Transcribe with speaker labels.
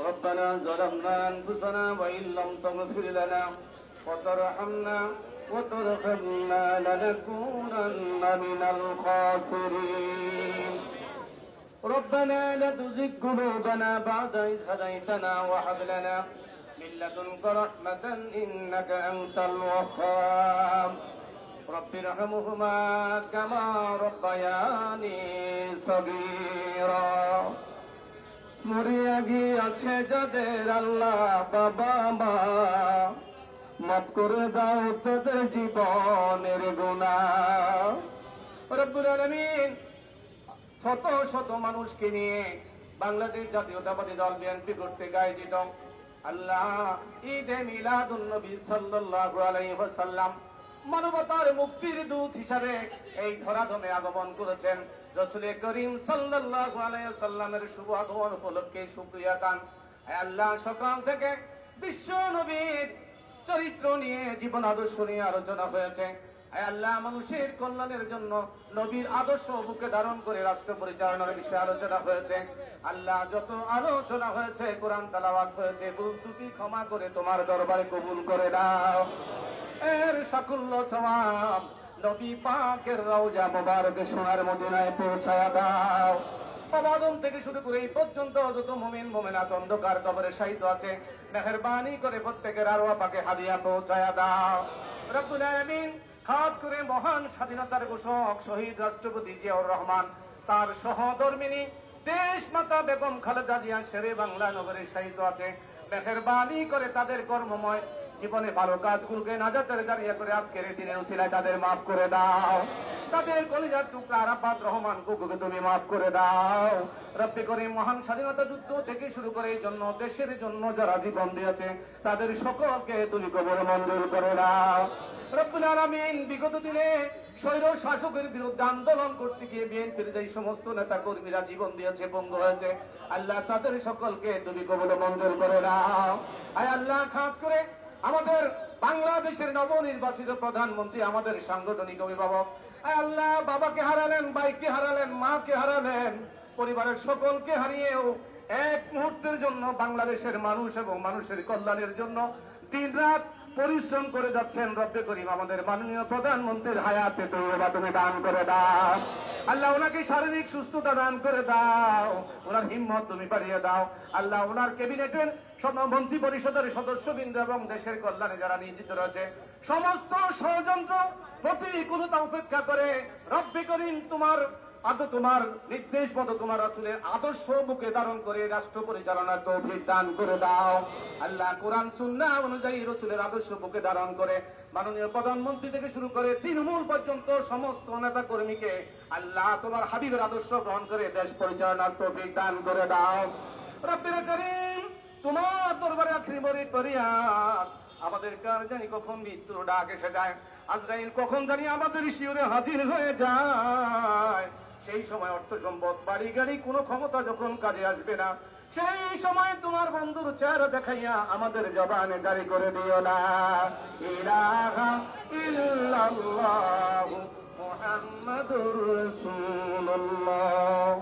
Speaker 1: ربنا ظلمنا أنفسنا وإن لم تغفر لنا وترحمنا وترحمنا لنكونن من الخاسرين ربنا لا تزغ قلوبنا بعد إذ هديتنا وهب لنا من لدنك رحمة إنك أنت الوهاب رب ارحمهما كما ربياني صغيرا মরিয়া গিয়াছে যাদের আল্লাহ বাবা মা মাফ করে দাও তাদের জীবনের গুনাহ রব্বুল আলামিন শত শত মানুষকে নিয়ে বাংলাদেশ জাতীয়তাবাদী দল বিএনপি কর্তৃক আয়োজিত আল্লাহ ঈদে মিলাদুন নবী সাল্লাল্লাহু আলাইহি ওয়াসাল্লাম মানবতার মুক্তির দূত হিসাবে এই ধরাধামে আগমন করেছেন রাসূল করিম সাল্লাল্লাহু আলাইহি ওয়াসাল্লামের শুভ আগমন উপলক্ষে শুকরিয়া গান আল্লাহ সকাল থেকে বিশ্ব নবীর চরিত্র নিয়ে জীবন আদর্শ নিয়ে আলোচনা হয়েছে আল্লাহ মানুষের কল্যাণের জন্য নবীর আদর্শ বুকে ধারণ করে রাষ্ট্র পরিচালনার বিষয়ে আলোচনা হয়েছে আল্লাহ যত আলোচনা হয়েছে কোরআন তেলাওয়াত হয়েছে ভুল ত্রুটি ক্ষমা করে তোমার দরবারে কবুল করে দাও এর সাকুল্য সওয়াব নবী পাকের রওজা মোবারকে সোনার মদিনায় পৌঁছায়া দাও আদম থেকে শুরু করে এই পর্যন্ত যত মুমিন মুমিনাত অন্ধকার কবরে শায়িত আছে মেহেরবানি করে প্রত্যেকের আরওয়াহ পাকে হাদিয়া পৌঁছায়া দাও রব্বুল আলামিন খাস করে মহান স্বাধীনতার ঘোষক শহীদ রাষ্ট্রপতি জিয়াউর রহমান তার সহধর্মিনী দেশ মাতা বেগম খালেদা জিয়া শেরে বাংলা নগরে শায়িত আছে মেহেরবানি করে তাদের কর্মময় জীবনে ভালো কাজগুলোকে নাজাতের জারিয়া করে আজকের এই দিনের উসিলায় তাদের মাফ করে দাও তাদের কলিজার টুকরা আরাফাত রহমান কুকুকে তুমি মাফ করে দাও রব্বি করিম মহান স্বাধীনতা যুদ্ধ থেকে শুরু করে এই জন্য দেশের জন্য যারা জীবন দিয়েছে তাদের সকলকে তুমি কবুল মঞ্জুর করে দাও রব্বুল আলামিন বিগত দিনে স্বৈর শাসকের বিরুদ্ধে আন্দোলন করতে গিয়ে বিএনপির যে সমস্ত নেতা কর্মীরা জীবন দিয়েছে পঙ্গু হয়েছে আল্লাহ তাদের সকলকে তুমি কবুল মঞ্জুর করে দাও আয় আল্লাহ খাস করে আমাদের বাংলাদেশের নবনির্বাচিত প্রধানমন্ত্রী আমাদের সাংগঠনিক অভিভাবক আল্লাহ বাবাকে হারালেন ভাইকে হারালেন মাকে হারালেন পরিবারের সকলকে হারিয়েও এক মুহূর্তের জন্য বাংলাদেশের মানুষ এবং মানুষের কল্যাণের জন্য দিনরাত পরিশ্রম করে যাচ্ছেন রব্বে করিম আমাদের মাননীয় প্রধানমন্ত্রীর হায়াতে তৈবা তুমি দান করে দাও আল্লাহ ওনাকে শারীরিক সুস্থতা দান করে দাও ওনার হিম্মত তুমি বাড়িয়ে দাও আল্লাহ ওনার ক্যাবিনেটের মন্ত্রী পরিষদের সদস্যবৃন্দ এবং দেশের কল্যাণে যারা নিয়োজিত রয়েছে সমস্ত ষড়যন্ত্র প্রতিকূলতা উপেক্ষা করে রব্বে করিম তোমার নির্দেশ মতো তোমার রাসূলের আদর্শ বুকে ধারণ করে রাষ্ট্র পরিচালনার তৌফিক দান করে দাও আল্লাহ কোরআন সুন্নাহ অনুযায়ী রাসূলের আদর্শ বুকে ধারণ করে মাননীয় প্রধানমন্ত্রী থেকে শুরু করে তৃণমূল পর্যন্ত সমস্ত নেতা কর্মীকে আল্লাহ তোমার হাবিবের আদর্শ গ্রহণ করে দেশ পরিচালনার তৌফিক দান করে দাও রব্বির করিম তোমার দরবারে আখিরি ফরিয়াদ আমাদের কার জানি কখন মৃত্যুর ডাক এসে যায় আজরাইল কখন জানি আমাদের শিয়রে হাজির হয়ে যায় সেই সময় অর্থ সম্পদ বাড়ি গাড়ি কোনো ক্ষমতা যখন কাজে আসবে না সেই সময় তোমার বন্ধুর চেহারা দেখাইয়া আমাদের জবানে জারি করে দিও না ইলাহা ইল্লাল্লাহু মুহাম্মাদুর রাসূলুল্লাহ।